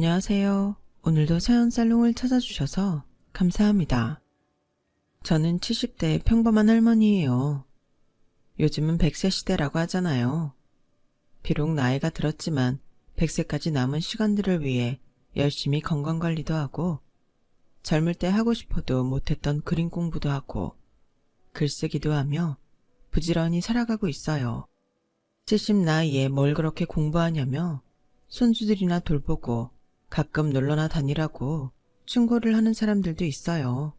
안녕하세요. 오늘도 사연 살롱을 찾아주셔서 감사합니다. 저는 70대 평범한 할머니예요. 요즘은 100세 시대라고 하잖아요. 비록 나이가 들었지만 100세까지 남은 시간들을 위해 열심히 건강관리도 하고 젊을 때 하고 싶어도 못했던 그림 공부도 하고 글쓰기도 하며 부지런히 살아가고 있어요. 70 나이에 뭘 그렇게 공부하냐며 손주들이나 돌보고 가끔 놀러나 다니라고 충고를 하는 사람들도 있어요.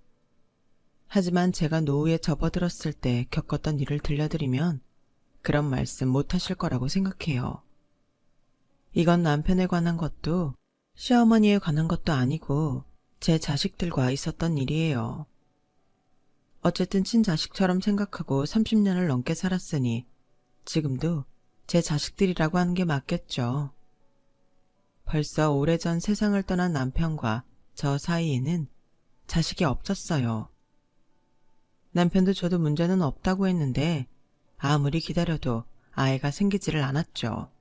하지만 제가 노후에 접어들었을 때 겪었던 일을 들려드리면 그런 말씀 못 하실 거라고 생각해요. 이건 남편에 관한 것도 시어머니에 관한 것도 아니고 제 자식들과 있었던 일이에요. 어쨌든 친자식처럼 생각하고 30년을 넘게 살았으니 지금도 제 자식들이라고 하는 게 맞겠죠. 벌써 오래전 세상을 떠난 남편과 저 사이에는 자식이 없었어요. 남편도 저도 문제는 없다고 했는데 아무리 기다려도 아이가 생기지를 않았죠.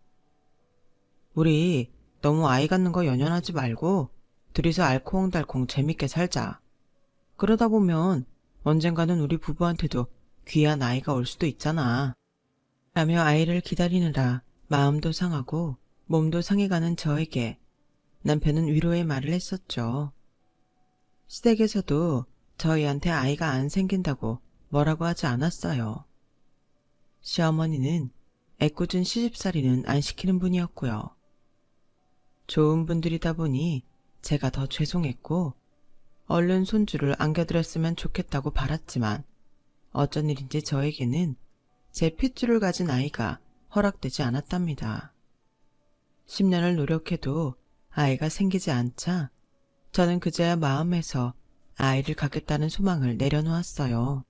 우리 너무 아이 갖는 거 연연하지 말고 둘이서 알콩달콩 재밌게 살자. 그러다 보면 언젠가는 우리 부부한테도 귀한 아이가 올 수도 있잖아. 라며 아이를 기다리느라 마음도 상하고 몸도 상해가는 저에게 남편은 위로의 말을 했었죠. 시댁에서도 저희한테 아이가 안 생긴다고 뭐라고 하지 않았어요. 시어머니는 애꿎은 시집살이는 안 시키는 분이었고요. 좋은 분들이다 보니 제가 더 죄송했고 얼른 손주를 안겨드렸으면 좋겠다고 바랐지만 어쩐 일인지 저에게는 제 핏줄을 가진 아이가 허락되지 않았답니다. 10년을 노력해도 아이가 생기지 않자 저는 그제야 마음에서 아이를 갖겠다는 소망을 내려놓았어요.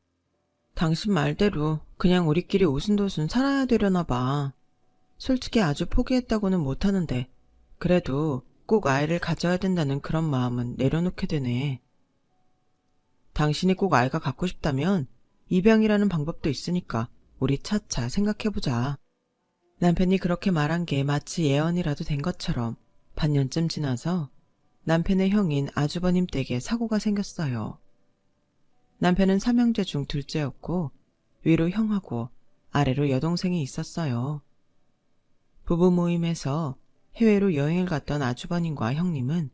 당신 말대로 그냥 우리끼리 오순도순 살아야 되려나 봐. 솔직히 아주 포기했다고는 못하는데 그래도 꼭 아이를 가져야 된다는 그런 마음은 내려놓게 되네. 당신이 꼭 아이가 갖고 싶다면 입양이라는 방법도 있으니까 우리 차차 생각해보자. 남편이 그렇게 말한 게 마치 예언이라도 된 것처럼 반년쯤 지나서 남편의 형인 아주버님 댁에 사고가 생겼어요. 남편은 삼형제 중 둘째였고 위로 형하고 아래로 여동생이 있었어요. 부부 모임에서 해외로 여행을 갔던 아주버님과 형님은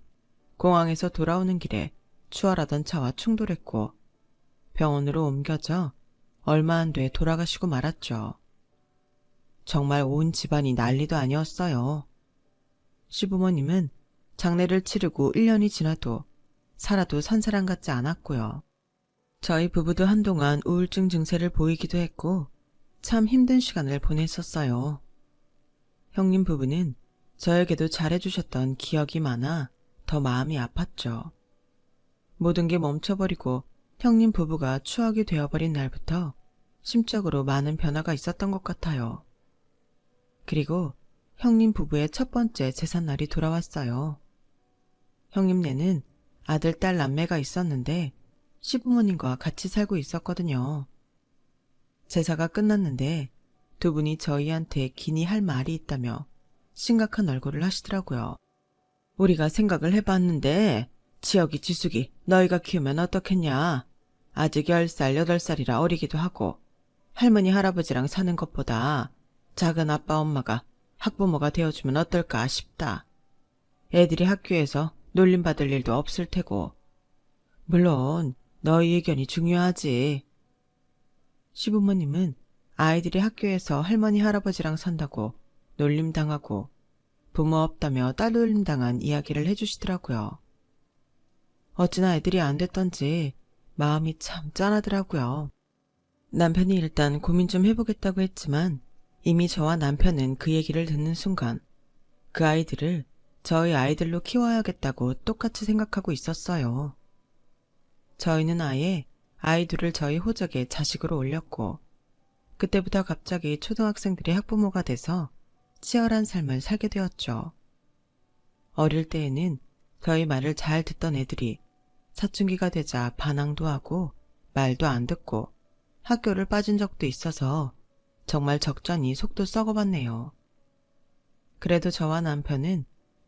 공항에서 돌아오는 길에 추월하던 차와 충돌했고 병원으로 옮겨져 얼마 안 돼 돌아가시고 말았죠. 정말 온 집안이 난리도 아니었어요. 시부모님은 장례를 치르고 1년이 지나도 살아도 산 사람 같지 않았고요. 저희 부부도 한동안 우울증 증세를 보이기도 했고 참 힘든 시간을 보냈었어요. 형님 부부는 저에게도 잘해주셨던 기억이 많아 더 마음이 아팠죠. 모든 게 멈춰버리고 형님 부부가 추억이 되어버린 날부터 심적으로 많은 변화가 있었던 것 같아요. 그리고 형님 부부의 첫 번째 제삿날이 돌아왔어요. 형님네는 아들, 딸, 남매가 있었는데 시부모님과 같이 살고 있었거든요. 제사가 끝났는데 두 분이 저희한테 기니 할 말이 있다며 심각한 얼굴을 하시더라고요. 우리가 생각을 해봤는데 지혁이 지숙이 너희가 키우면 어떻겠냐. 아직 10살, 8살이라 어리기도 하고 할머니, 할아버지랑 사는 것보다 작은 아빠, 엄마가 학부모가 되어주면 어떨까 싶다. 애들이 학교에서 놀림받을 일도 없을 테고. 물론 너희 의견이 중요하지. 시부모님은 아이들이 학교에서 할머니, 할아버지랑 산다고 놀림당하고 부모 없다며 딸 놀림당한 이야기를 해주시더라고요. 어찌나 애들이 안 됐던지 마음이 참 짠하더라고요. 남편이 일단 고민 좀 해보겠다고 했지만 이미 저와 남편은 그 얘기를 듣는 순간 그 아이들을 저희 아이들로 키워야겠다고 똑같이 생각하고 있었어요. 저희는 아예 아이들을 저희 호적에 자식으로 올렸고 그때부터 갑자기 초등학생들이 학부모가 돼서 치열한 삶을 살게 되었죠. 어릴 때에는 저희 말을 잘 듣던 애들이 사춘기가 되자 반항도 하고 말도 안 듣고 학교를 빠진 적도 있어서 정말 적잖이 속도 썩어봤네요. 그래도 저와 남편은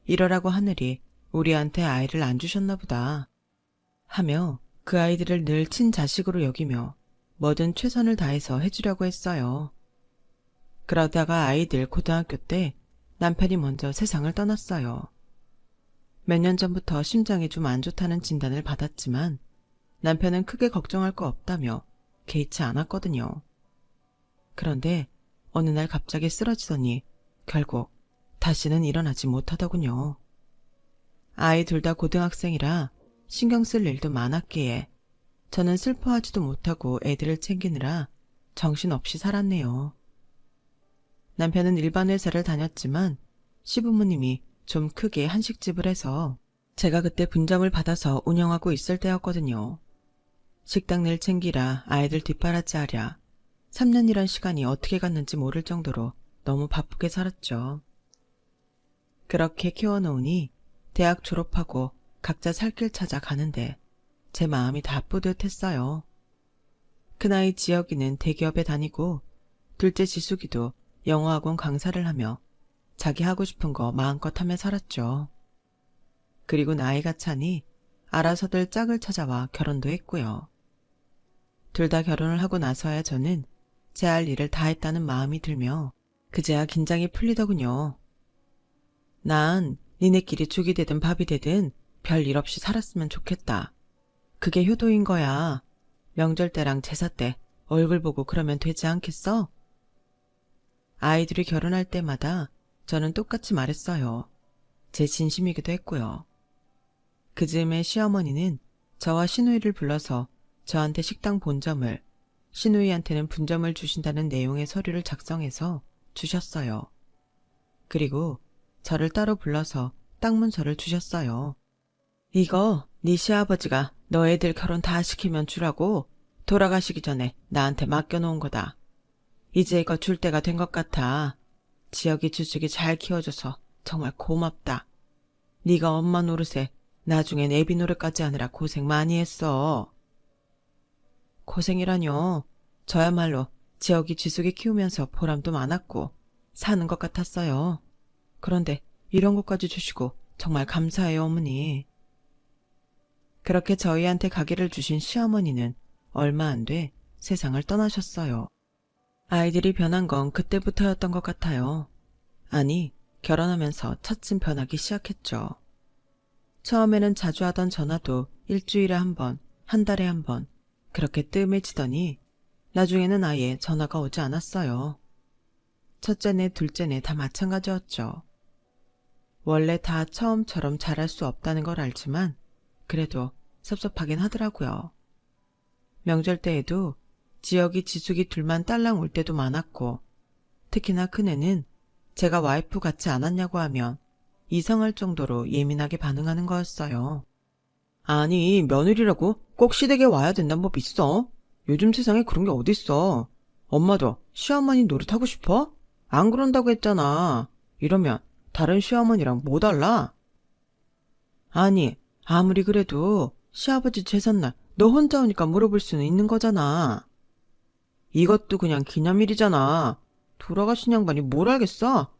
이러라고 하늘이 우리한테 아이를 안 주셨나 보다 하며 그 아이들을 늘 친자식으로 여기며 뭐든 최선을 다해서 해주려고 했어요. 그러다가 아이들 고등학교 때 남편이 먼저 세상을 떠났어요. 몇 년 전부터 심장이 좀 안 좋다는 진단을 받았지만 남편은 크게 걱정할 거 없다며 개의치 않았거든요. 그런데 어느 날 갑자기 쓰러지더니 결국 다시는 일어나지 못하더군요. 아이 둘 다 고등학생이라 신경 쓸 일도 많았기에 저는 슬퍼하지도 못하고 애들을 챙기느라 정신없이 살았네요. 남편은 일반 회사를 다녔지만 시부모님이 좀 크게 한식집을 해서 제가 그때 분점을 받아서 운영하고 있을 때였거든요. 식당 일 챙기라 아이들 뒷바라지 하랴 3년이란 시간이 어떻게 갔는지 모를 정도로 너무 바쁘게 살았죠. 그렇게 키워놓으니 대학 졸업하고 각자 살 길 찾아 가는데 제 마음이 다 뿌듯했어요. 큰아이 지혁이는 대기업에 다니고 둘째 지숙이도 영어학원 강사를 하며 자기 하고 싶은 거 마음껏 하며 살았죠. 그리고 나이가 차니 알아서들 짝을 찾아와 결혼도 했고요. 둘 다 결혼을 하고 나서야 저는 제 할 일을 다 했다는 마음이 들며 그제야 긴장이 풀리더군요. 난 니네끼리 죽이 되든 밥이 되든 별 일 없이 살았으면 좋겠다. 그게 효도인 거야. 명절 때랑 제사 때 얼굴 보고 그러면 되지 않겠어? 아이들이 결혼할 때마다 저는 똑같이 말했어요. 제 진심이기도 했고요. 그 즈음에 시어머니는 저와 시누이를 불러서 저한테 식당 본점을, 시누이한테는 분점을 주신다는 내용의 서류를 작성해서 주셨어요. 그리고 저를 따로 불러서 땅 문서를 주셨어요. 이거 네 시아버지가 너 애들 결혼 다 시키면 주라고 돌아가시기 전에 나한테 맡겨놓은 거다. 이제 이거 줄 때가 된 것 같아. 지혁이 주숙이 잘 키워줘서 정말 고맙다. 네가 엄마 노릇에 나중엔 애비 노릇까지 하느라 고생 많이 했어. 고생이라뇨. 저야말로 지혁이 지숙이 키우면서 보람도 많았고 사는 것 같았어요. 그런데 이런 것까지 주시고 정말 감사해요, 어머니. 그렇게 저희한테 가게를 주신 시어머니는 얼마 안 돼 세상을 떠나셨어요. 아이들이 변한 건 그때부터였던 것 같아요. 아니, 결혼하면서 차츰 변하기 시작했죠. 처음에는 자주 하던 전화도 일주일에 한 번, 한 달에 한 번, 그렇게 뜸해지더니 나중에는 아예 전화가 오지 않았어요. 첫째네, 둘째네 다 마찬가지였죠. 원래 다 처음처럼 잘할 수 없다는 걸 알지만 그래도 섭섭하긴 하더라고요. 명절 때에도 지혁이 지숙이 둘만 딸랑 올 때도 많았고 특히나 큰애는 제가 와이프 같지 않았냐고 하면 이상할 정도로 예민하게 반응하는 거였어요. 아니, 며느리라고 꼭 시댁에 와야 된다는 법 있어? 요즘 세상에 그런 게 어딨어. 엄마도 시어머니 노릇하고 싶어? 안 그런다고 했잖아. 이러면 다른 시어머니랑 뭐 달라? 아니, 아무리 그래도 시아버지 제삿날 너 혼자 오니까 물어볼 수는 있는 거잖아. 이것도 그냥 기념일이잖아. 돌아가신 양반이 뭘 알겠어?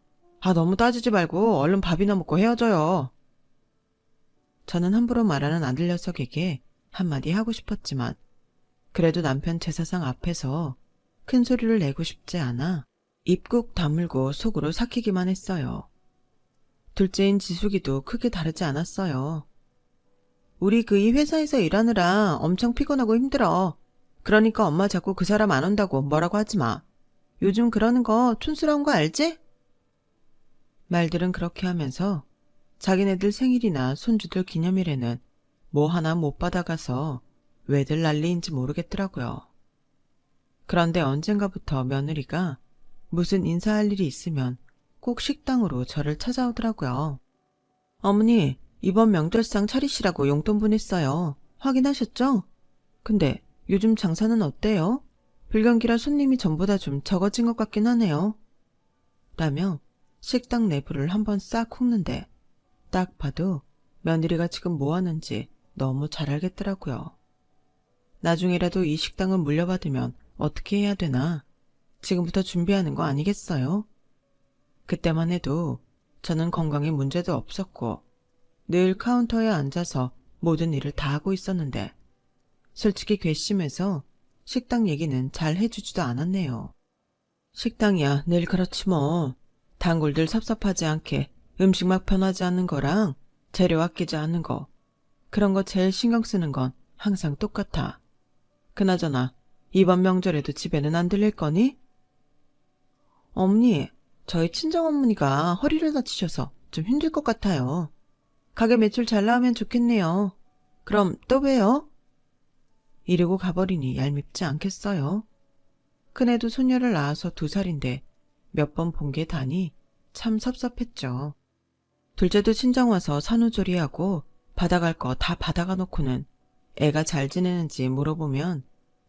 아, 너무 따지지 말고 얼른 밥이나 먹고 헤어져요. 저는 함부로 말하는 아들 녀석에게 한마디 하고 싶었지만 그래도 남편 제사상 앞에서 큰 소리를 내고 싶지 않아 입 꾹 다물고 속으로 삭히기만 했어요. 둘째인 지숙이도 크게 다르지 않았어요. 우리 이 회사에서 일하느라 엄청 피곤하고 힘들어. 그러니까 엄마 자꾸 그 사람 안 온다고 뭐라고 하지 마. 요즘 그러는 거 촌스러운 거 알지? 말들은 그렇게 하면서 자기네들 생일이나 손주들 기념일에는 뭐 하나 못 받아가서 왜들 난리인지 모르겠더라고요. 그런데 언젠가부터 며느리가 무슨 인사할 일이 있으면 꼭 식당으로 저를 찾아오더라고요. 어머니, 이번 명절상 차리시라고 용돈 보냈어요. 확인하셨죠? 근데 요즘 장사는 어때요? 불경기라 손님이 전보다 좀 적어진 것 같긴 하네요. 라며 식당 내부를 한번 싹 훑는데 딱 봐도 며느리가 지금 뭐 하는지 너무 잘 알겠더라고요. 나중에라도 이 식당을 물려받으면 어떻게 해야 되나 지금부터 준비하는 거 아니겠어요? 그때만 해도 저는 건강에 문제도 없었고 늘 카운터에 앉아서 모든 일을 다 하고 있었는데 솔직히 괘씸해서 식당 얘기는 잘 해주지도 않았네요. 식당이야 늘 그렇지 뭐. 단골들 섭섭하지 않게 음식 막 변하지 않는 거랑 재료 아끼지 않는 거, 그런 거 제일 신경 쓰는 건 항상 똑같아. 그나저나 이번 명절에도 집에는 안 들릴 거니? 어머니, 저희 친정어머니가 허리를 다치셔서 좀 힘들 것 같아요. 가게 매출 잘 나오면 좋겠네요. 그럼 또 봬요. 이러고 가버리니 얄밉지 않겠어요? 큰애도 소녀를 낳아서 2살인데 몇 번 본 게 다니 참 섭섭했죠. 둘째도 친정 와서 산후조리하고 받아갈 거 다 받아가 놓고는 애가 잘 지내는지 물어보면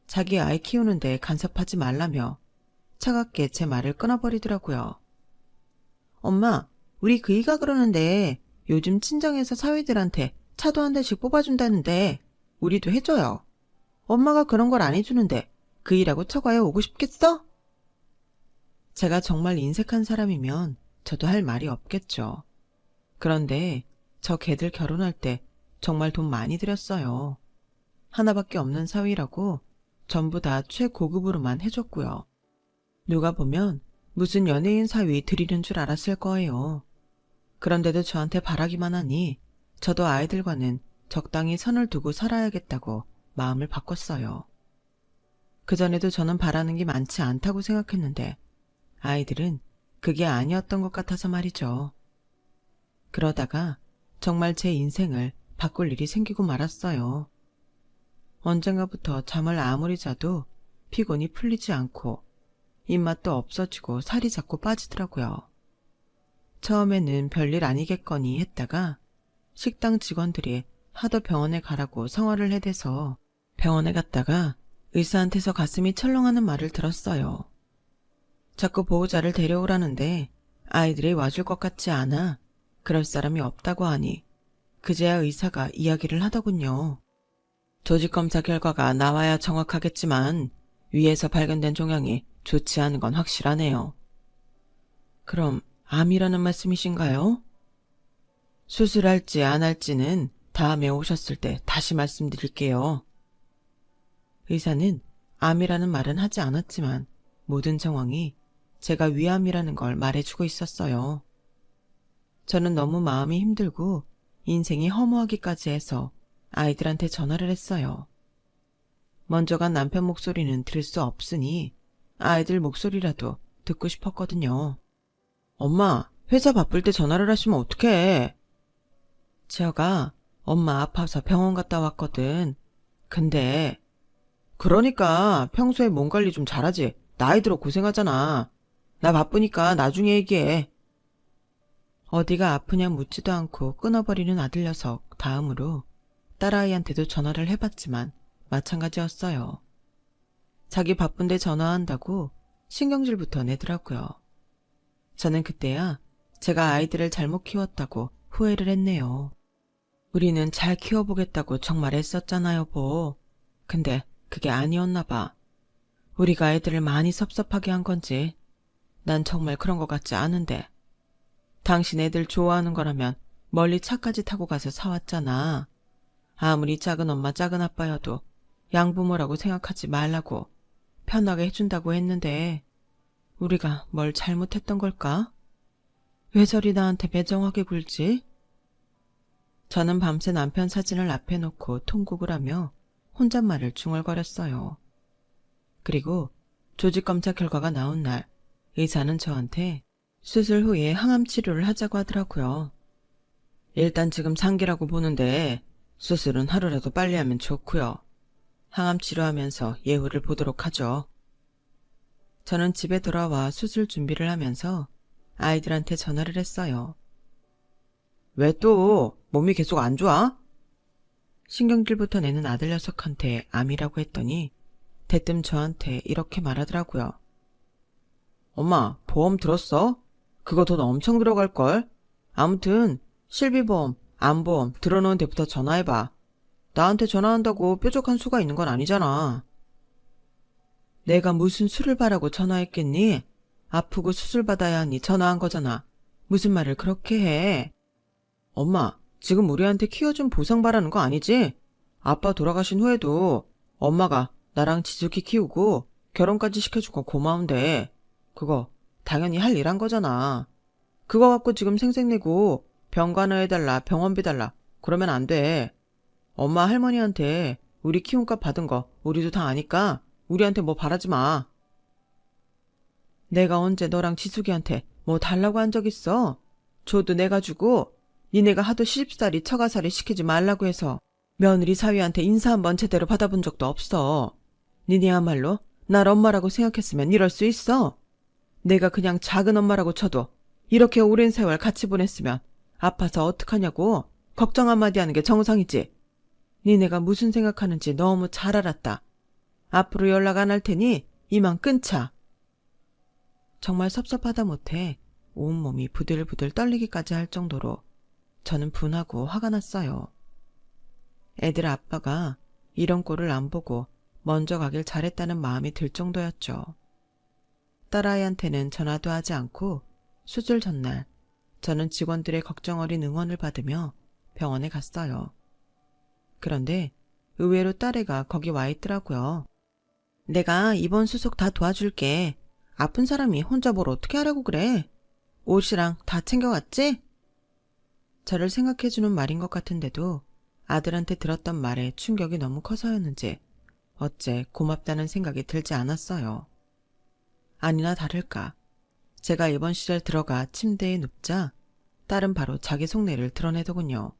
자기 아이 키우는데 간섭하지 말라며 차갑게 제 말을 끊어버리더라고요. 엄마, 우리 그이가 그러는데 요즘 친정에서 사위들한테 차도 한 대씩 뽑아준다는데 우리도 해줘요. 엄마가 그런 걸 안 해주는데 그이라고 처가에 오고 싶겠어? 제가 정말 인색한 사람이면 저도 할 말이 없겠죠. 그런데 저 걔들 결혼할 때 정말 돈 많이 들였어요. 하나밖에 없는 사위라고 전부 다 최고급으로만 해줬고요. 누가 보면 무슨 연예인 사위 드리는 줄 알았을 거예요. 그런데도 저한테 바라기만 하니 저도 아이들과는 적당히 선을 두고 살아야겠다고 마음을 바꿨어요. 그전에도 저는 바라는 게 많지 않다고 생각했는데 아이들은 그게 아니었던 것 같아서 말이죠. 그러다가 정말 제 인생을 바꿀 일이 생기고 말았어요. 언젠가부터 잠을 아무리 자도 피곤이 풀리지 않고 입맛도 없어지고 살이 자꾸 빠지더라고요. 처음에는 별일 아니겠거니 했다가 식당 직원들이 하도 병원에 가라고 성화를 해대서 병원에 갔다가 의사한테서 가슴이 철렁하는 말을 들었어요. 자꾸 보호자를 데려오라는데 아이들이 와줄 것 같지 않아 그럴 사람이 없다고 하니 그제야 의사가 이야기를 하더군요. 조직검사 결과가 나와야 정확하겠지만 위에서 발견된 종양이 좋지 않은 건 확실하네요. 그럼 암이라는 말씀이신가요? 수술할지 안 할지는 다음에 오셨을 때 다시 말씀드릴게요. 의사는 암이라는 말은 하지 않았지만 모든 정황이 제가 위암이라는 걸 말해주고 있었어요. 저는 너무 마음이 힘들고 인생이 허무하기까지 해서 아이들한테 전화를 했어요. 먼저 간 남편 목소리는 들을 수 없으니 아이들 목소리라도 듣고 싶었거든요. 엄마, 회사 바쁠 때 전화를 하시면 어떡해? 지혁아, 엄마 아파서 병원 갔다 왔거든. 근데 그러니까 평소에 몸 관리 좀 잘하지. 나이 들어 고생하잖아. 나 바쁘니까 나중에 얘기해. 어디가 아프냐 묻지도 않고 끊어버리는 아들 녀석 다음으로 딸아이한테도 전화를 해봤지만 마찬가지였어요. 자기 바쁜데 전화한다고 신경질부터 내더라고요. 저는 그때야 제가 아이들을 잘못 키웠다고 후회를 했네요. 우리는 잘 키워보겠다고 정말 애썼잖아 여보. 근데 그게 아니었나 봐. 우리가 애들을 많이 섭섭하게 한 건지 난 정말 그런 것 같지 않은데. 당신 애들 좋아하는 거라면 멀리 차까지 타고 가서 사왔잖아. 아무리 작은 엄마 작은 아빠여도 양부모라고 생각하지 말라고 편하게 해준다고 했는데 우리가 뭘 잘못했던 걸까? 왜 저리 나한테 매정하게 굴지? 저는 밤새 남편 사진을 앞에 놓고 통곡을 하며 혼잣말을 중얼거렸어요. 그리고 조직검사 결과가 나온 날 의사는 저한테 수술 후에 항암 치료를 하자고 하더라고요. 일단 지금 상기라고 보는데 수술은 하루라도 빨리 하면 좋고요. 항암 치료하면서 예후를 보도록 하죠. 저는 집에 돌아와 수술 준비를 하면서 아이들한테 전화를 했어요. 왜 또 몸이 계속 안 좋아? 신경질부터 내는 아들 녀석한테 암이라고 했더니 대뜸 저한테 이렇게 말하더라고요. 엄마, 보험 들었어? 그거 돈 엄청 들어갈걸? 아무튼 실비보험, 암보험 들어놓은 데부터 전화해봐. 나한테 전화한다고 뾰족한 수가 있는 건 아니잖아. 내가 무슨 수를 바라고 전화했겠니? 아프고 수술 받아야 하니 전화한 거잖아. 무슨 말을 그렇게 해? 엄마, 지금 우리한테 키워준 보상 바라는 거 아니지? 아빠 돌아가신 후에도 엄마가 나랑 지숙이 키우고 결혼까지 시켜준 거 고마운데 그거 당연히 할 일 한 거잖아. 그거 갖고 지금 생색내고 병간호 해달라, 병원비 달라 그러면 안 돼. 엄마 할머니한테 우리 키움값 받은 거 우리도 다 아니까 우리한테 뭐 바라지 마. 내가 언제 너랑 지숙이한테 뭐 달라고 한 적 있어? 줘도 내가 주고 니네가 하도 시집살이 처가살이 시키지 말라고 해서 며느리 사위한테 인사 한번 제대로 받아본 적도 없어. 니네야말로 날 엄마라고 생각했으면 이럴 수 있어? 내가 그냥 작은 엄마라고 쳐도 이렇게 오랜 세월 같이 보냈으면 아파서 어떡하냐고 걱정 한마디 하는 게 정상이지. 니네가 무슨 생각하는지 너무 잘 알았다. 앞으로 연락 안 할 테니 이만 끊자. 정말 섭섭하다 못해 온몸이 부들부들 떨리기까지 할 정도로 저는 분하고 화가 났어요. 애들 아빠가 이런 꼴을 안 보고 먼저 가길 잘했다는 마음이 들 정도였죠. 딸아이한테는 전화도 하지 않고 수술 전날 저는 직원들의 걱정 어린 응원을 받으며 병원에 갔어요. 그런데 의외로 딸애가 거기 와 있더라고요. 내가 이번 수속 다 도와줄게. 아픈 사람이 혼자 뭘 어떻게 하라고 그래. 옷이랑 다 챙겨갔지? 저를 생각해주는 말인 것 같은데도 아들한테 들었던 말에 충격이 너무 커서였는지 어째 고맙다는 생각이 들지 않았어요. 아니나 다를까 제가 입원실에 들어가 침대에 눕자 딸은 바로 자기 속내를 드러내더군요.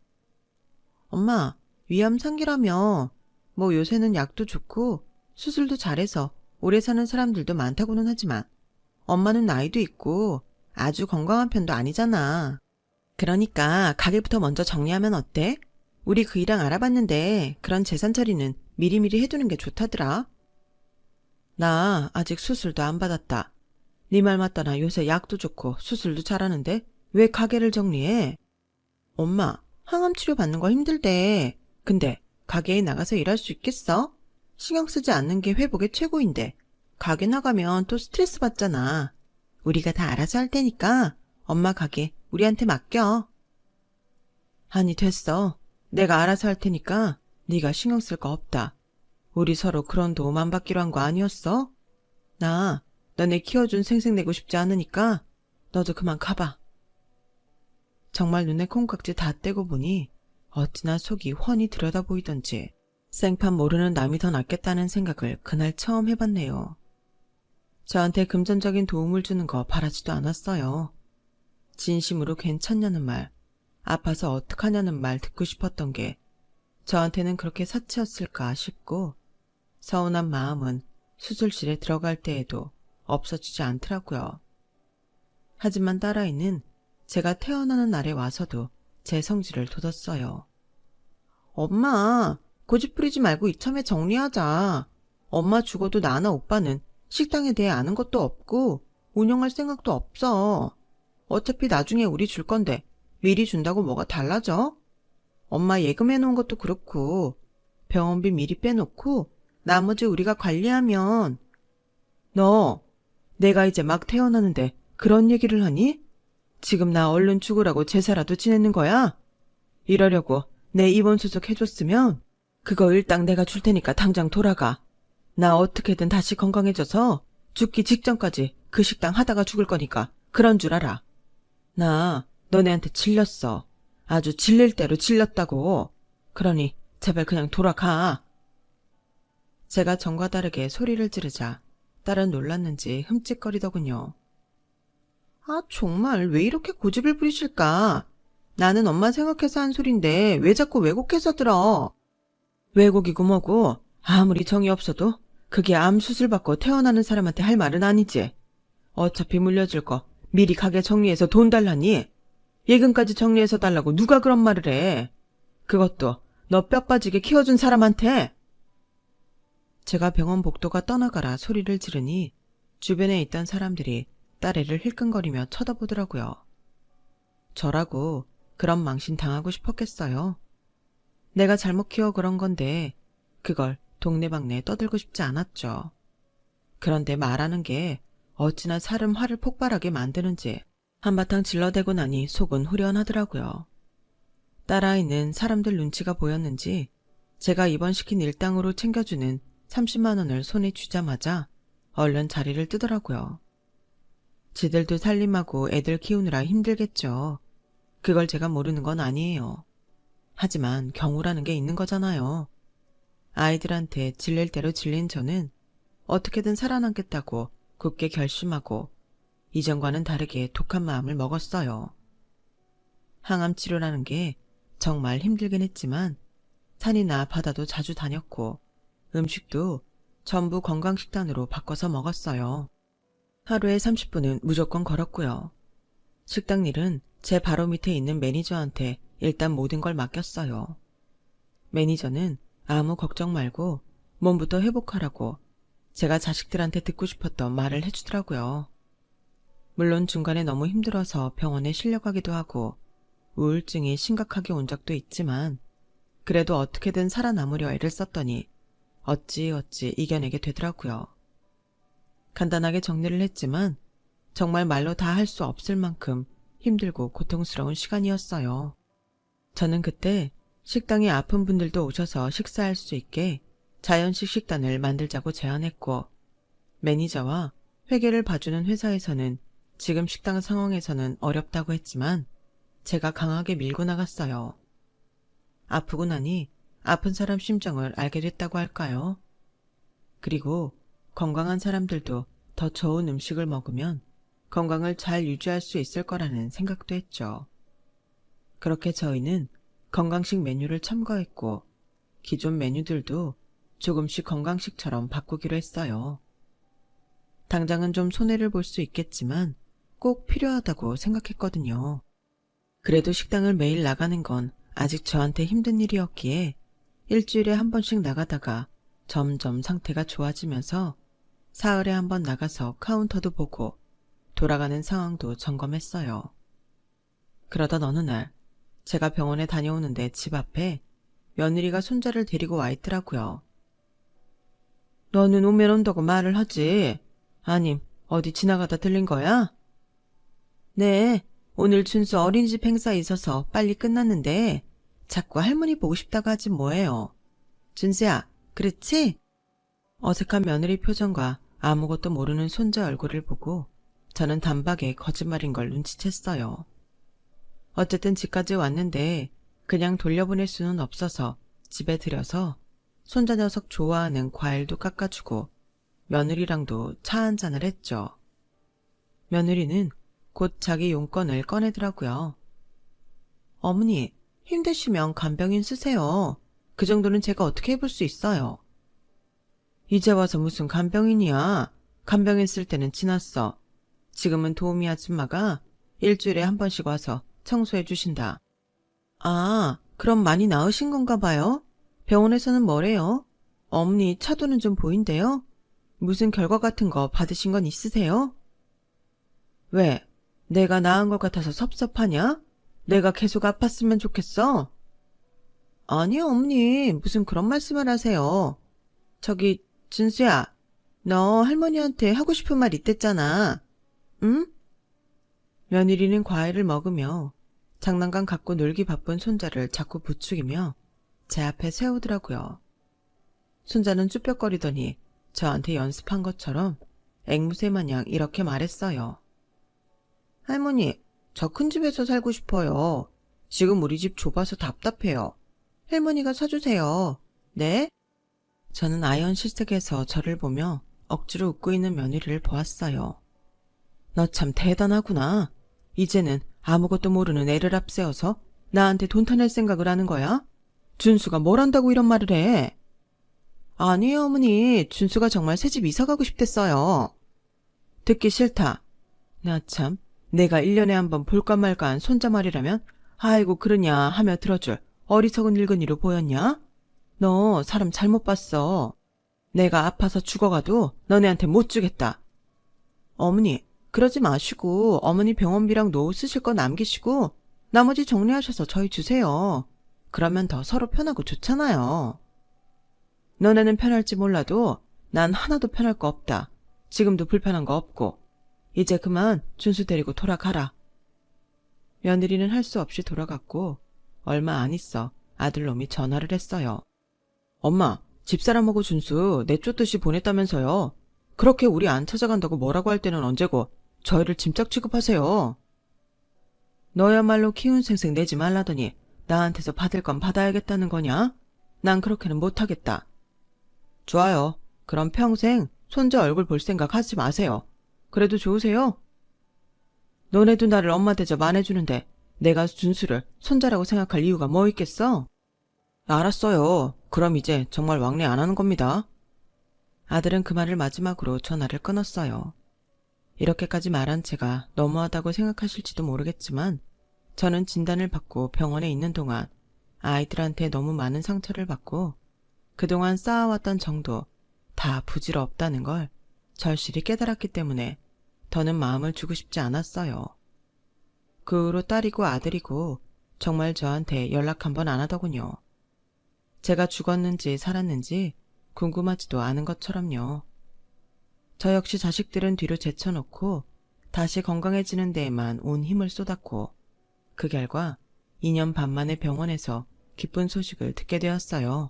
엄마, 위암 3기라며 뭐 요새는 약도 좋고 수술도 잘해서 오래 사는 사람들도 많다고는 하지만 엄마는 나이도 있고 아주 건강한 편도 아니잖아. 그러니까 가게부터 먼저 정리하면 어때? 우리 그 일랑 알아봤는데 그런 재산 처리는 미리미리 해두는 게 좋다더라. 나 아직 수술도 안 받았다. 네 말 맞다나 요새 약도 좋고 수술도 잘하는데 왜 가게를 정리해? 엄마, 항암 치료 받는 거 힘들대. 근데 가게에 나가서 일할 수 있겠어? 신경 쓰지 않는 게 회복의 최고인데 가게 나가면 또 스트레스 받잖아. 우리가 다 알아서 할 테니까 엄마 가게 우리한테 맡겨. 아니 됐어. 내가 알아서 할 테니까 네가 신경 쓸 거 없다. 우리 서로 그런 도움 안 받기로 한 거 아니었어? 나 너네 키워준 생색내고 싶지 않으니까 너도 그만 가봐. 정말 눈에 콩깍지 다 떼고 보니 어찌나 속이 훤히 들여다보이던지 생판 모르는 남이 더 낫겠다는 생각을 그날 처음 해봤네요. 저한테 금전적인 도움을 주는 거 바라지도 않았어요. 진심으로 괜찮냐는 말, 아파서 어떡하냐는 말 듣고 싶었던 게 저한테는 그렇게 사치였을까 싶고 서운한 마음은 수술실에 들어갈 때에도 없어지지 않더라고요. 하지만 딸아이는 제가 태어나는 날에 와서도 제 성질을 돋았어요. 엄마, 고집 부리지 말고 이참에 정리하자. 엄마 죽어도 나나 오빠는 식당에 대해 아는 것도 없고 운영할 생각도 없어. 어차피 나중에 우리 줄 건데 미리 준다고 뭐가 달라져? 엄마 예금해놓은 것도 그렇고 병원비 미리 빼놓고 나머지 우리가 관리하면. 너 내가 이제 막 태어나는데 그런 얘기를 하니? 지금 나 얼른 죽으라고 제사라도 지내는 거야? 이러려고 내 입원 수속 해줬으면 그거 일당 내가 줄 테니까 당장 돌아가. 나 어떻게든 다시 건강해져서 죽기 직전까지 그 식당 하다가 죽을 거니까 그런 줄 알아. 나 너네한테 질렸어. 아주 질릴 대로 질렸다고. 그러니 제발 그냥 돌아가. 제가 전과 다르게 소리를 지르자 딸은 놀랐는지 흠칫거리더군요. 아, 정말 왜 이렇게 고집을 부리실까? 나는 엄마 생각해서 한 소린데 왜 자꾸 왜곡해서 들어? 왜곡이고 뭐고 아무리 정이 없어도 그게 암 수술 받고 태어나는 사람한테 할 말은 아니지. 어차피 물려줄 거 미리 가게 정리해서 돈 달라니? 예금까지 정리해서 달라고 누가 그런 말을 해? 그것도 너 뼈 빠지게 키워준 사람한테? 제가 병원 복도가 떠나가라 소리를 지르니 주변에 있던 사람들이 딸애를 힐끔거리며 쳐다보더라고요. 저라고 그런 망신 당하고 싶었겠어요. 내가 잘못 키워 그런 건데 그걸 동네방네 떠들고 싶지 않았죠. 그런데 말하는 게 어찌나 사람 화를 폭발하게 만드는지 한바탕 질러대고 나니 속은 후련하더라고요. 딸아이는 사람들 눈치가 보였는지 제가 입원시킨 일당으로 챙겨주는 30만 원을 손에 쥐자마자 얼른 자리를 뜨더라고요. 지들도 살림하고 애들 키우느라 힘들겠죠. 그걸 제가 모르는 건 아니에요. 하지만 경우라는 게 있는 거잖아요. 아이들한테 질릴 대로 질린 저는 어떻게든 살아남겠다고 굳게 결심하고 이전과는 다르게 독한 마음을 먹었어요. 항암 치료라는 게 정말 힘들긴 했지만 산이나 바다도 자주 다녔고 음식도 전부 건강식단으로 바꿔서 먹었어요. 하루에 30분은 무조건 걸었고요. 식당 일은 제 바로 밑에 있는 매니저한테 일단 모든 걸 맡겼어요. 매니저는 아무 걱정 말고 몸부터 회복하라고 제가 자식들한테 듣고 싶었던 말을 해주더라고요. 물론 중간에 너무 힘들어서 병원에 실려가기도 하고 우울증이 심각하게 온 적도 있지만 그래도 어떻게든 살아남으려 애를 썼더니 어찌 이겨내게 되더라고요. 간단하게 정리를 했지만 정말 말로 다 할 수 없을 만큼 힘들고 고통스러운 시간이었어요. 저는 그때 식당에 아픈 분들도 오셔서 식사할 수 있게 자연식 식단을 만들자고 제안했고 매니저와 회계를 봐주는 회사에서는 지금 식당 상황에서는 어렵다고 했지만 제가 강하게 밀고 나갔어요. 아프고 나니 아픈 사람 심정을 알게 됐다고 할까요? 그리고 건강한 사람들도 더 좋은 음식을 먹으면 건강을 잘 유지할 수 있을 거라는 생각도 했죠. 그렇게 저희는 건강식 메뉴를 첨가했고 기존 메뉴들도 조금씩 건강식처럼 바꾸기로 했어요. 당장은 좀 손해를 볼 수 있겠지만 꼭 필요하다고 생각했거든요. 그래도 식당을 매일 나가는 건 아직 저한테 힘든 일이었기에 일주일에 한 번씩 나가다가 점점 상태가 좋아지면서 사흘에 한 번 나가서 카운터도 보고 돌아가는 상황도 점검했어요. 그러던 어느 날 제가 병원에 다녀오는데 집 앞에 며느리가 손자를 데리고 와 있더라고요. 너는 오면 온다고 말을 하지. 아님 어디 지나가다 들린 거야? 네, 오늘 준수 어린이집 행사 있어서 빨리 끝났는데 자꾸 할머니 보고 싶다고 하지 뭐예요. 준수야, 그렇지? 어색한 며느리 표정과 아무것도 모르는 손자 얼굴을 보고 저는 단박에 거짓말인 걸 눈치챘어요. 어쨌든 집까지 왔는데 그냥 돌려보낼 수는 없어서 집에 들여서 손자 녀석 좋아하는 과일도 깎아주고 며느리랑도 차 한잔을 했죠. 며느리는 곧 자기 용건을 꺼내더라고요. 어머니, 힘드시면 간병인 쓰세요. 그 정도는 제가 어떻게 해볼 수 있어요. 이제 와서 무슨 간병인이야. 간병인 쓸 때는 지났어. 지금은 도우미 아줌마가 일주일에 한 번씩 와서 청소해 주신다. 아, 그럼 많이 나으신 건가 봐요? 병원에서는 뭐래요? 어머니 차도는 좀 보인대요? 무슨 결과 같은 거 받으신 건 있으세요? 왜? 내가 나은 것 같아서 섭섭하냐? 내가 계속 아팠으면 좋겠어? 아니요, 어머니. 무슨 그런 말씀을 하세요. 저기, 준수야. 너 할머니한테 하고 싶은 말 있댔잖아. 응? 며느리는 과일을 먹으며 장난감 갖고 놀기 바쁜 손자를 자꾸 부추기며 제 앞에 세우더라고요. 손자는 쭈뼛거리더니 저한테 연습한 것처럼 앵무새 마냥 이렇게 말했어요. 할머니, 저 큰 집에서 살고 싶어요. 지금 우리 집 좁아서 답답해요. 할머니가 사주세요. 네? 저는 아이언 실색에서 저를 보며 억지로 웃고 있는 며느리를 보았어요. 너 참 대단하구나. 이제는 아무것도 모르는 애를 앞세워서 나한테 돈 타낼 생각을 하는 거야? 준수가 뭘 한다고 이런 말을 해? 아니에요, 어머니. 준수가 정말 새집 이사 가고 싶댔어요. 듣기 싫다. 나 참, 내가 1년에 한 번 볼까 말까 한 손자 말이라면 아이고 그러냐 하며 들어줄 어리석은 늙은이로 보였냐? 너 사람 잘못 봤어. 내가 아파서 죽어가도 너네한테 못 주겠다. 어머니, 그러지 마시고 어머니 병원비랑 노후 쓰실 거 남기시고 나머지 정리하셔서 저희 주세요. 그러면 더 서로 편하고 좋잖아요. 너네는 편할지 몰라도 난 하나도 편할 거 없다. 지금도 불편한 거 없고. 이제 그만 준수 데리고 돌아가라. 며느리는 할 수 없이 돌아갔고 얼마 안 있어 아들놈이 전화를 했어요. 엄마, 집사람하고 준수 내쫓듯이 보냈다면서요. 그렇게 우리 안 찾아간다고 뭐라고 할 때는 언제고 저희를 짐짝 취급하세요. 너야말로 키운생생 내지 말라더니 나한테서 받을 건 받아야겠다는 거냐? 난 그렇게는 못하겠다. 좋아요. 그럼 평생 손자 얼굴 볼 생각 하지 마세요. 그래도 좋으세요? 너네도 나를 엄마 대접 안 해주는데 내가 준수를 손자라고 생각할 이유가 뭐 있겠어? 알았어요. 그럼 이제 정말 왕래 안 하는 겁니다. 아들은 그 말을 마지막으로 전화를 끊었어요. 이렇게까지 말한 제가 너무하다고 생각하실지도 모르겠지만 저는 진단을 받고 병원에 있는 동안 아이들한테 너무 많은 상처를 받고 그동안 쌓아왔던 정도 다 부질없다는 걸 절실히 깨달았기 때문에 더는 마음을 주고 싶지 않았어요. 그 후로 딸이고 아들이고 정말 저한테 연락 한 번 안 하더군요. 제가 죽었는지 살았는지 궁금하지도 않은 것처럼요. 저 역시 자식들은 뒤로 제쳐놓고 다시 건강해지는 데에만 온 힘을 쏟았고 그 결과 2년 반 만에 병원에서 기쁜 소식을 듣게 되었어요.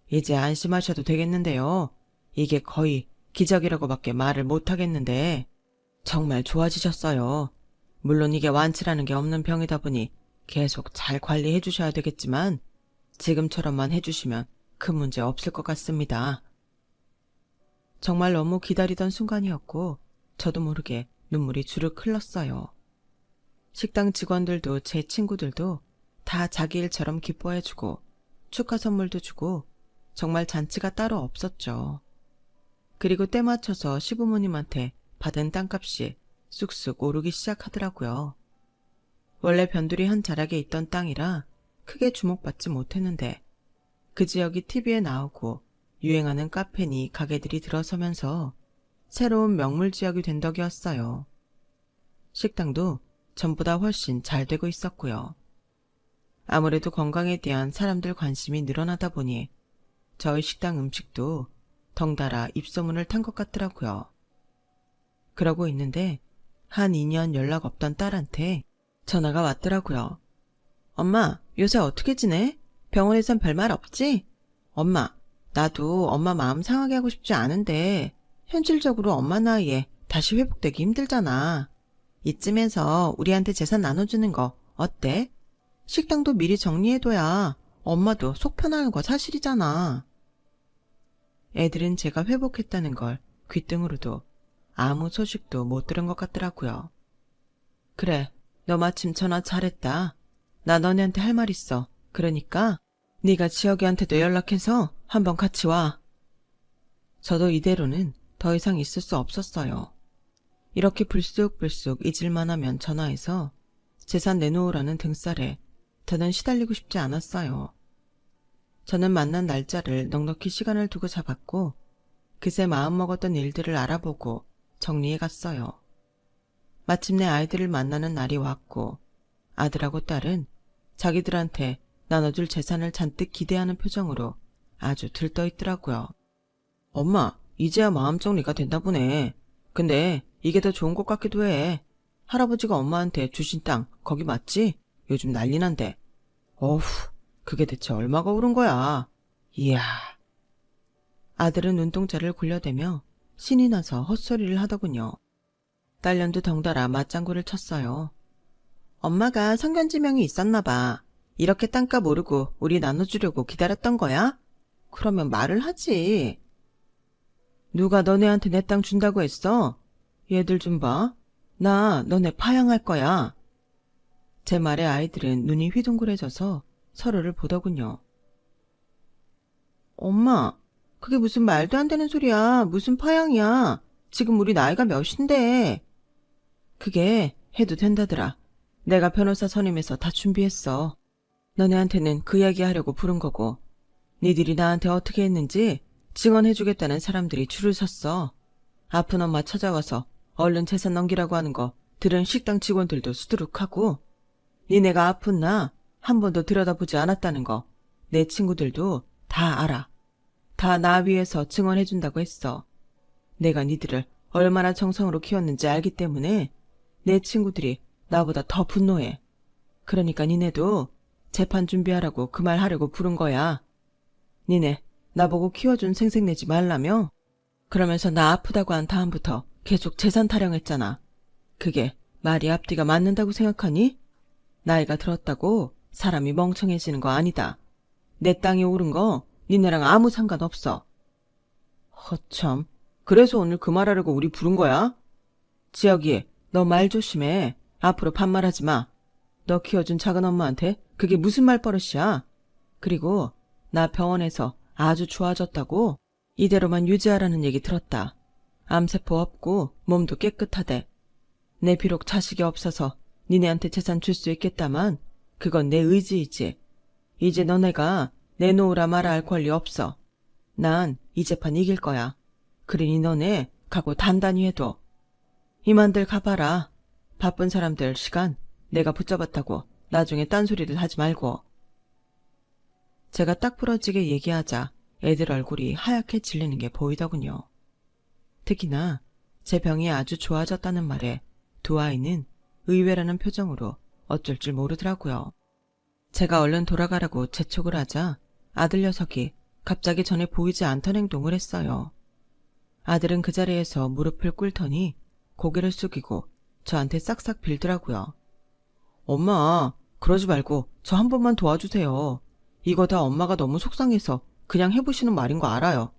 이제 안심하셔도 되겠는데요. 이게 거의 기적이라고밖에 말을 못하겠는데 정말 좋아지셨어요. 물론 이게 완치라는 게 없는 병이다 보니 계속 잘 관리해 주셔야 되겠지만 지금처럼만 해주시면 큰 문제 없을 것 같습니다. 정말 너무 기다리던 순간이었고 저도 모르게 눈물이 주르륵 흘렀어요. 식당 직원들도 제 친구들도 다 자기 일처럼 기뻐해주고 축하 선물도 주고 정말 잔치가 따로 없었죠. 그리고 때 맞춰서 시부모님한테 받은 땅값이 쑥쑥 오르기 시작하더라고요. 원래 변두리 한 자락에 있던 땅이라 크게 주목받지 못했는데 그 지역이 TV에 나오고 유행하는 카페니 가게들이 들어서면서 새로운 명물 지역이 된 덕이었어요. 식당도 전보다 훨씬 잘 되고 있었고요. 아무래도 건강에 대한 사람들 관심이 늘어나다 보니 저희 식당 음식도 덩달아 입소문을 탄 것 같더라고요. 그러고 있는데 한 2년 연락 없던 딸한테 전화가 왔더라고요. 엄마, 요새 어떻게 지내? 병원에선 별말 없지? 엄마, 나도 엄마 마음 상하게 하고 싶지 않은데 현실적으로 엄마 나이에 다시 회복되기 힘들잖아. 이쯤에서 우리한테 재산 나눠주는 거 어때? 식당도 미리 정리해둬야 엄마도 속 편하는 거 사실이잖아. 애들은 제가 회복했다는 걸 귓등으로도 아무 소식도 못 들은 것 같더라고요. 그래, 너 마침 전화 잘했다. 나 너네한테 할 말 있어. 그러니까 네가 지혁이한테도 연락해서 한번 같이 와. 저도 이대로는 더 이상 있을 수 없었어요. 이렇게 불쑥불쑥 잊을만 하면 전화해서 재산 내놓으라는 등살에 더는 시달리고 싶지 않았어요. 저는 만난 날짜를 넉넉히 시간을 두고 잡았고 그새 마음먹었던 일들을 알아보고 정리해 갔어요. 마침내 아이들을 만나는 날이 왔고 아들하고 딸은 자기들한테 나눠줄 재산을 잔뜩 기대하는 표정으로 아주 들떠있더라고요. 엄마, 이제야 마음 정리가 된다 보네. 근데 이게 더 좋은 것 같기도 해. 할아버지가 엄마한테 주신 땅 거기 맞지? 요즘 난리 난데. 어후, 그게 대체 얼마가 오른 거야. 이야. 아들은 눈동자를 굴려대며 신이 나서 헛소리를 하더군요. 딸년도 덩달아 맞장구를 쳤어요. 엄마가 성견지명이 있었나 봐. 이렇게 땅값 오르고 우리 나눠주려고 기다렸던 거야? 그러면 말을 하지. 누가 너네한테 내 땅 준다고 했어? 얘들 좀 봐. 나 너네 파양할 거야. 제 말에 아이들은 눈이 휘둥그레져서 서로를 보더군요. 엄마, 그게 무슨 말도 안 되는 소리야. 무슨 파양이야. 지금 우리 나이가 몇인데. 그게 해도 된다더라. 내가 변호사 선임해서 다 준비했어. 너네한테는 그 이야기 하려고 부른 거고 니들이 나한테 어떻게 했는지 증언해주겠다는 사람들이 줄을 섰어. 아픈 엄마 찾아와서 얼른 재산 넘기라고 하는 거 들은 식당 직원들도 수두룩하고 니네가 아픈 나 한 번도 들여다보지 않았다는 거 내 친구들도 다 알아. 다 나 위해서 증언해준다고 했어. 내가 니들을 얼마나 정성으로 키웠는지 알기 때문에 내 친구들이 나보다 더 분노해. 그러니까 니네도 재판 준비하라고 그 말 하려고 부른 거야. 니네 나보고 키워준 생색내지 말라며? 그러면서 나 아프다고 한 다음부터 계속 재산 타령했잖아. 그게 말이 앞뒤가 맞는다고 생각하니? 나이가 들었다고 사람이 멍청해지는 거 아니다. 내 땅이 오른 거 니네랑 아무 상관없어. 허참, 그래서 오늘 그 말하려고 우리 부른 거야? 지혁이, 너 말 조심해. 앞으로 반말하지 마. 너 키워준 작은 엄마한테 그게 무슨 말버릇이야? 그리고 나 병원에서 아주 좋아졌다고? 이대로만 유지하라는 얘기 들었다. 암세포 없고 몸도 깨끗하대. 내 비록 자식이 없어서 니네한테 재산 줄 수 있겠다만 그건 내 의지이지. 이제 너네가 내놓으라 말아 할 권리 없어. 난 이 재판 이길 거야. 그러니 너네 각오 단단히 해둬. 이만들 가봐라. 바쁜 사람들 시간 내가 붙잡았다고 나중에 딴소리를 하지 말고. 제가 딱 부러지게 얘기하자 애들 얼굴이 하얗게 질리는 게 보이더군요. 특히나 제 병이 아주 좋아졌다는 말에 두 아이는 의외라는 표정으로 어쩔 줄 모르더라고요. 제가 얼른 돌아가라고 재촉을 하자 아들 녀석이 갑자기 전에 보이지 않던 행동을 했어요. 아들은 그 자리에서 무릎을 꿇더니 고개를 숙이고 저한테 싹싹 빌더라고요. 엄마, 그러지 말고 저 한 번만 도와주세요. 이거 다 엄마가 너무 속상해서 그냥 해보시는 말인 거 알아요.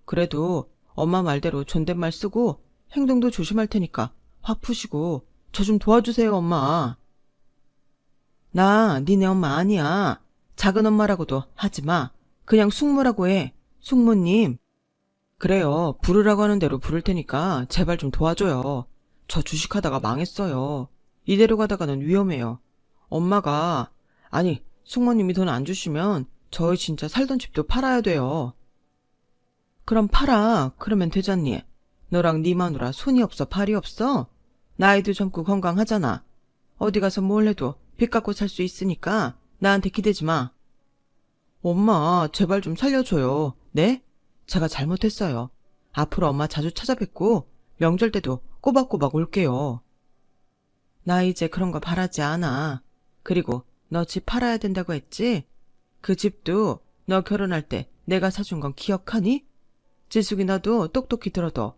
그래도 엄마 말대로 존댓말 쓰고 행동도 조심할 테니까 확 푸시고 저 좀 도와주세요, 엄마. 나 니네 엄마 아니야. 작은 엄마라고도 하지 마. 그냥 숙모라고 해. 숙모님. 그래요. 부르라고 하는 대로 부를 테니까 제발 좀 도와줘요. 저 주식하다가 망했어요. 이대로 가다가는 위험해요. 엄마가, 아니, 숙모님이 돈 안 주시면 저희 진짜 살던 집도 팔아야 돼요. 그럼 팔아. 그러면 되잖니. 너랑 네 마누라 손이 없어 팔이 없어? 나이도 젊고 건강하잖아. 어디 가서 뭘 해도 빚 갚고 살 수 있으니까 나한테 기대지 마. 엄마, 제발 좀 살려줘요. 네? 제가 잘못했어요. 앞으로 엄마 자주 찾아뵙고 명절 때도 꼬박꼬박 올게요. 나 이제 그런 거 바라지 않아. 그리고 너 집 팔아야 된다고 했지? 그 집도 너 결혼할 때 내가 사준 건 기억하니? 지숙이 나도 똑똑히 들어둬.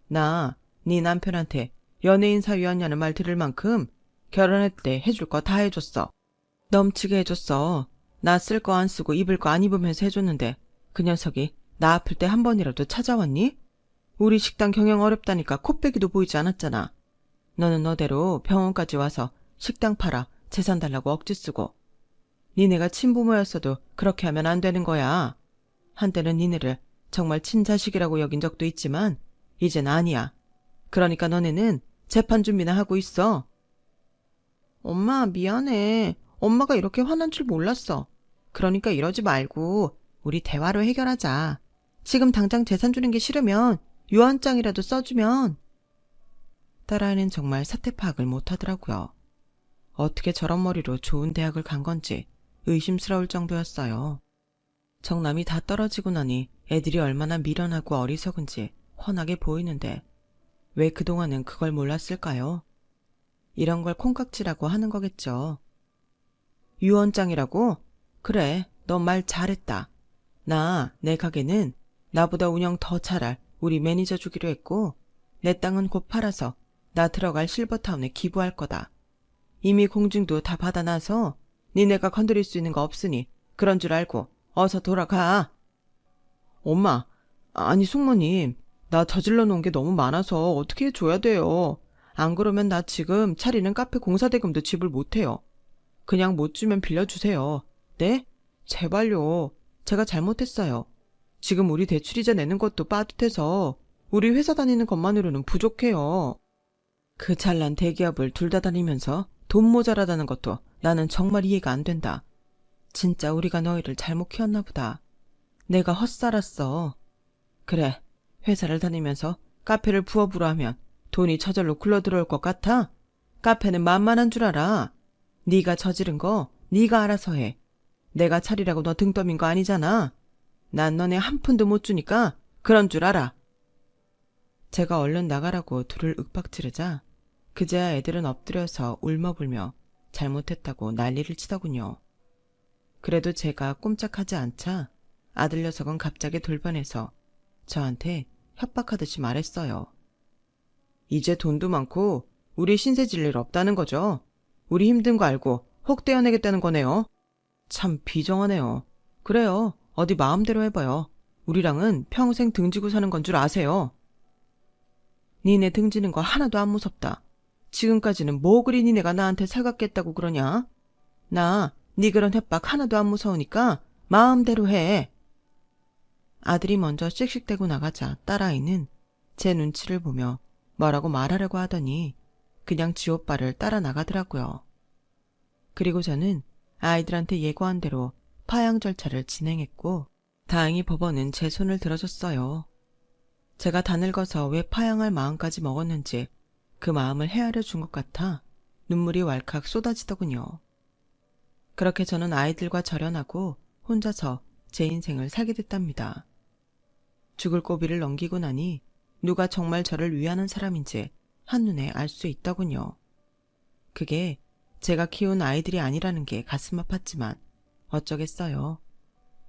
나 네 남편한테 연예인 사위였냐는 말 들을 만큼 결혼할 때 해줄 거 다 해줬어. 넘치게 해줬어. 나 쓸 거 안 쓰고 입을 거 안 입으면서 해줬는데 그 녀석이 나 아플 때 한 번이라도 찾아왔니? 우리 식당 경영 어렵다니까 코빼기도 보이지 않았잖아. 너는 너대로 병원까지 와서 식당 팔아 재산 달라고 억지 쓰고. 니네가 친부모였어도 그렇게 하면 안 되는 거야. 한때는 니네를 정말 친자식이라고 여긴 적도 있지만 이젠 아니야. 그러니까 너네는 재판 준비나 하고 있어. 엄마 미안해. 엄마가 이렇게 화난 줄 몰랐어. 그러니까 이러지 말고 우리 대화로 해결하자. 지금 당장 재산 주는 게 싫으면 유언장이라도 써주면. 딸아이는 정말 사태 파악을 못하더라고요. 어떻게 저런 머리로 좋은 대학을 간 건지 의심스러울 정도였어요. 정남이 다 떨어지고 나니 애들이 얼마나 미련하고 어리석은지 훤하게 보이는데 왜 그동안은 그걸 몰랐을까요? 이런 걸 콩깍지라고 하는 거겠죠. 유언장이라고? 그래, 너 말 잘했다. 내 가게는 나보다 운영 더 잘할 우리 매니저 주기로 했고 내 땅은 곧 팔아서 나 들어갈 실버타운에 기부할 거다. 이미 공증도 다 받아놔서 니네가 건드릴 수 있는 거 없으니 그런 줄 알고 어서 돌아가. 엄마, 아니 숙모님, 나 저질러 놓은 게 너무 많아서 어떻게 해줘야 돼요. 안 그러면 나 지금 차리는 카페 공사대금도 지불 못해요. 그냥 못 주면 빌려주세요. 네? 제발요. 제가 잘못했어요. 지금 우리 대출이자 내는 것도 빠듯해서 우리 회사 다니는 것만으로는 부족해요. 그 잘난 대기업을 둘 다 다니면서 돈 모자라다는 것도 나는 정말 이해가 안 된다. 진짜 우리가 너희를 잘못 키웠나 보다. 내가 헛살았어. 그래, 회사를 다니면서 카페를 부업으로 하면 돈이 저절로 굴러들어올 것 같아? 카페는 만만한 줄 알아. 네가 저지른 거 네가 알아서 해. 내가 차리라고 너 등 떠민 거 아니잖아. 난 너네 한 푼도 못 주니까 그런 줄 알아. 제가 얼른 나가라고 둘을 윽박지르자 그제야 애들은 엎드려서 울먹불며 잘못했다고 난리를 치더군요. 그래도 제가 꼼짝하지 않자 아들 녀석은 갑자기 돌변해서 저한테 협박하듯이 말했어요. 이제 돈도 많고 우리 신세 질 일 없다는 거죠. 우리 힘든 거 알고 혹 떼어내겠다는 거네요. 참 비정하네요. 그래요. 어디 마음대로 해봐요. 우리랑은 평생 등지고 사는 건 줄 아세요. 니네 등지는 거 하나도 안 무섭다. 지금까지는 뭐 그리 니네가 나한테 살갑겠다고 그러냐? 나 니 그런 협박 하나도 안 무서우니까 마음대로 해. 아들이 먼저 씩씩대고 나가자 딸아이는 제 눈치를 보며 뭐라고 말하려고 하더니 그냥 지 오빠를 따라 나가더라고요. 그리고 저는 아이들한테 예고한 대로 파양 절차를 진행했고 다행히 법원은 제 손을 들어줬어요. 제가 다 늙어서 왜 파양할 마음까지 먹었는지 그 마음을 헤아려 준 것 같아 눈물이 왈칵 쏟아지더군요. 그렇게 저는 아이들과 절연하고 혼자서 제 인생을 살게 됐답니다. 죽을 고비를 넘기고 나니 누가 정말 저를 위하는 사람인지 한눈에 알 수 있더군요. 그게 제가 키운 아이들이 아니라는 게 가슴 아팠지만 어쩌겠어요.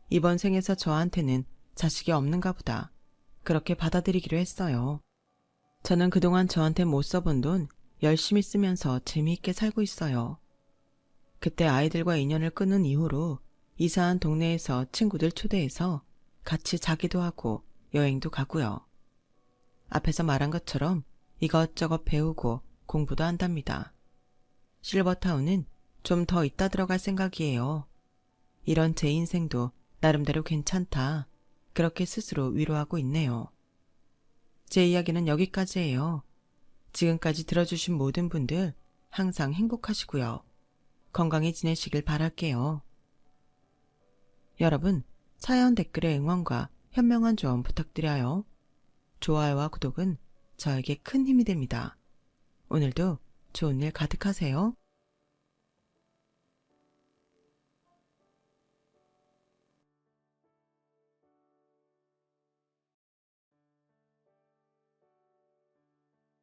이번 생에서 저한테는 자식이 없는가 보다. 그렇게 받아들이기로 했어요. 저는 그동안 저한테 못 써본 돈 열심히 쓰면서 재미있게 살고 있어요. 그때 아이들과 인연을 끊은 이후로 이사한 동네에서 친구들 초대해서 같이 자기도 하고 여행도 가고요. 앞에서 말한 것처럼 이것저것 배우고 공부도 한답니다. 실버타운은 좀 더 있다 들어갈 생각이에요. 이런 제 인생도 나름대로 괜찮다. 그렇게 스스로 위로하고 있네요. 제 이야기는 여기까지예요. 지금까지 들어주신 모든 분들 항상 행복하시고요. 건강히 지내시길 바랄게요. 여러분, 사연 댓글의 응원과 현명한 조언 부탁드려요. 좋아요와 구독은 저에게 큰 힘이 됩니다. 오늘도 좋은 일 가득하세요.